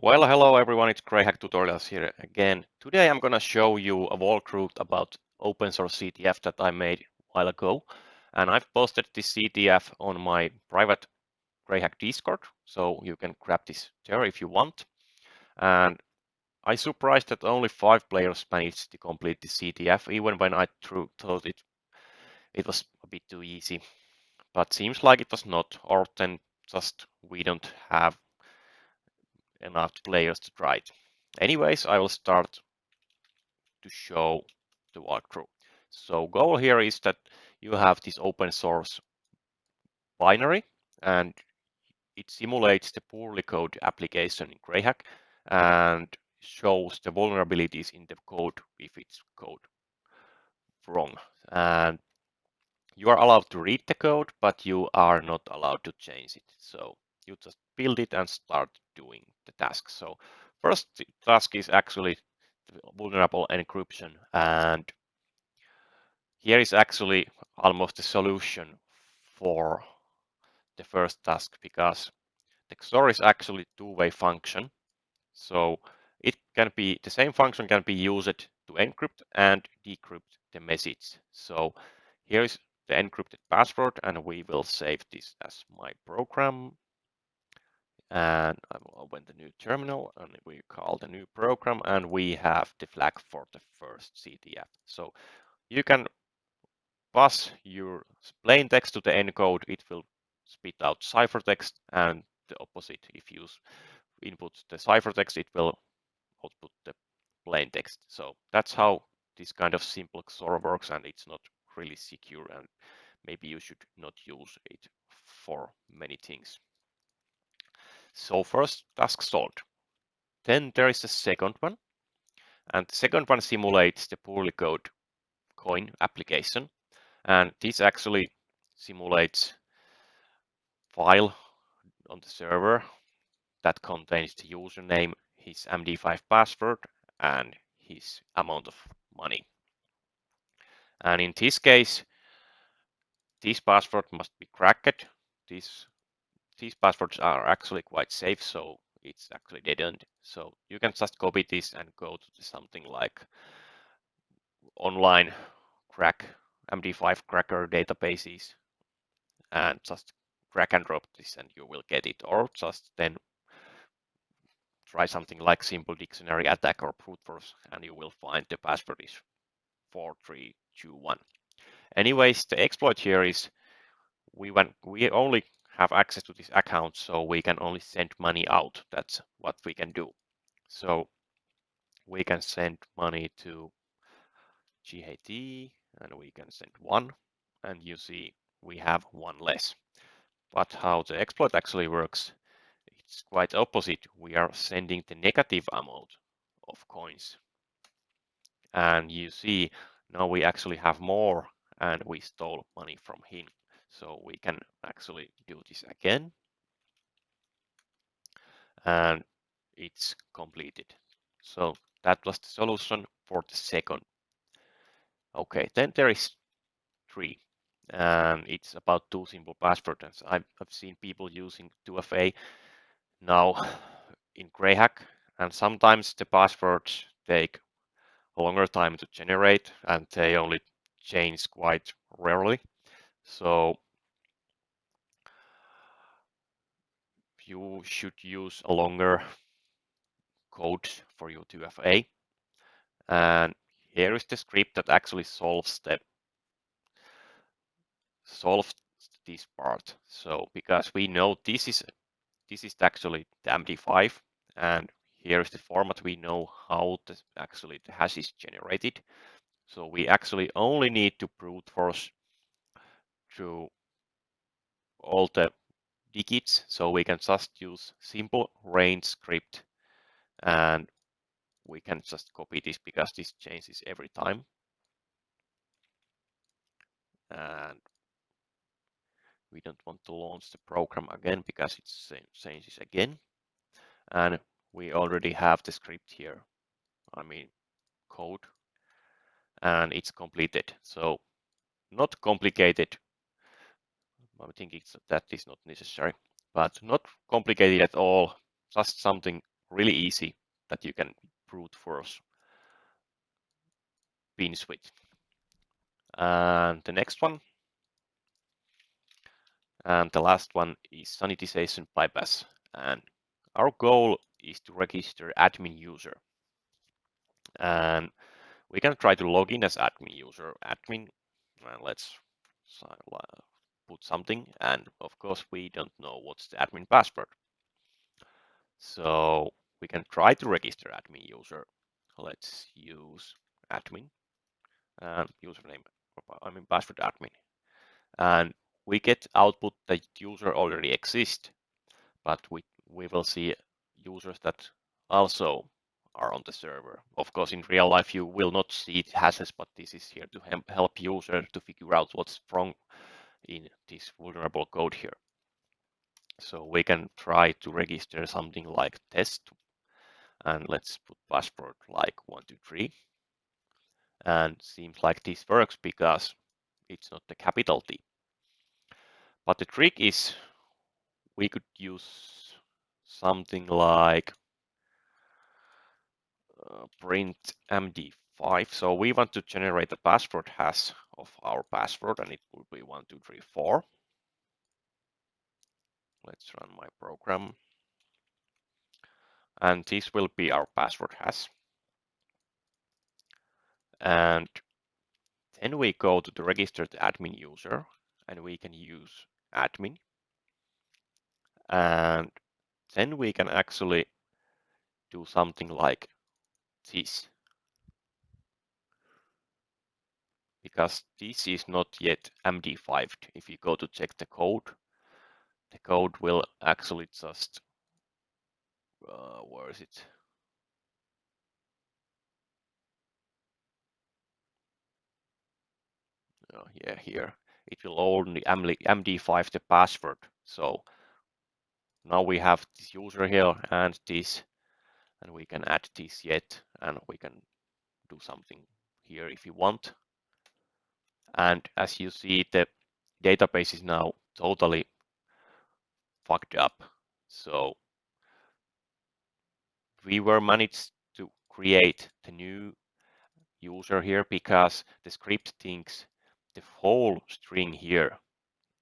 Well, hello everyone, it's Greyhack Tutorials here again. Today I'm going to show you a walkthrough about OpenSourceCTF that I made a while ago. And I've posted this CTF on my private Greyhack Discord, so you can grab this there if you want. And I surprised that only 5 players managed to complete the CTF, even when I thought it was a bit too easy. But seems like it was not, or then just we don't have enough players to try it. Anyways, I will start to show the walkthrough. So goal here is that you have this open source binary and it simulates the poorly coded application in Greyhack and shows the vulnerabilities in the code if it's code wrong. And you are allowed to read the code, but you are not allowed to change it. So you just build it and start doing the task. So first task is actually vulnerable encryption, and here is actually almost a solution for the first task because the XOR is actually two-way function. So it can be the same function can be used to encrypt and decrypt the message. So here is the encrypted password, and we will save this as my program. And I will open the new terminal and we call the new program, and we have the flag for the first CTF. So you can pass your plain text to the encode, it will spit out ciphertext, and the opposite. If you input the ciphertext, it will output the plain text. So that's how this kind of simple XOR works, and it's not really secure, and maybe you should not use it for many things. So first task solved. Then there is a second one, and the second one simulates the poorly coded coin application, and this actually simulates file on the server that contains the username, his MD5 password, and his amount of money. And in this case, this password must be cracked. These passwords are actually quite safe, so it's actually dead-end. So you can just copy this and go to something like online crack MD5 cracker databases and just drag and drop this and you will get it, or just then try something like simple dictionary attack or brute force and you will find the password is 4321. Anyways, the exploit here is we only have access to this account, so we can only send money out. That's what we can do. So we can send money to GAT and we can send 1, and you see we have 1 less. But how the exploit actually works, it's quite opposite. We are sending the negative amount of coins. And you see now we actually have more and we stole money from him. So we can actually do this again. And it's completed. So that was the solution for the second. Okay, then there is 3. And it's about 2 simple passwords. I've seen people using 2FA now in Greyhack, and sometimes the passwords take a longer time to generate and they only change quite rarely. So you should use a longer code for your 2FA. And here is the script that actually solves this part. So because we know this is actually the MD5, and here is the format, we know how actually the hash is generated. So we actually only need to brute force through all the digits. So we can just use simple range script, and we can just copy this because this changes every time. And we don't want to launch the program again because it changes again. And we already have the script here, code, and it's completed. So not complicated. I think that is not necessary, but not complicated at all. Just something really easy that you can brute force bin switch. And the next one, and the last one is sanitization bypass. And our goal is to register admin user. And we can try to log in as admin user, admin, and let's put something. And of course, we don't know what's the admin password. So we can try to register admin user. Let's use admin and username, password admin. And we get output that user already exists, but we will see users that also are on the server. Of course, in real life, you will not see hashes, but this is here to help user to figure out what's wrong in this vulnerable code here. So we can try to register something like test, and let's put password like 123. And seems like this works because it's not the capital T. But the trick is we could use something like print MD5. So we want to generate a password hash of our password, and it will be 1234. Let's run my program. And this will be our password hash. And then we go to the registered admin user, and we can use admin. And then we can actually do something like this. Because this is not yet MD5'd. If you go to check the code will actually just, where is it? Yeah, here. It will only MD5 the password. So now we have this user here and this, and we can add this yet, and we can do something here if you want. And as you see, the database is now totally fucked up. So we were managed to create the new user here because the script thinks the whole string here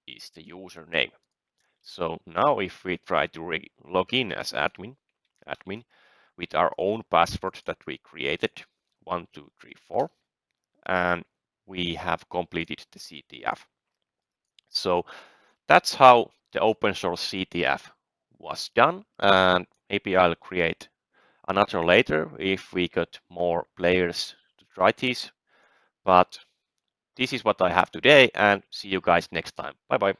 is the username. So now if we try to log in as admin with our own password that we created, 1234, and we have completed the CTF. So that's how the open source CTF was done, and maybe I'll create another later if we got more players to try this. But this is what I have today, and see you guys next time. Bye bye.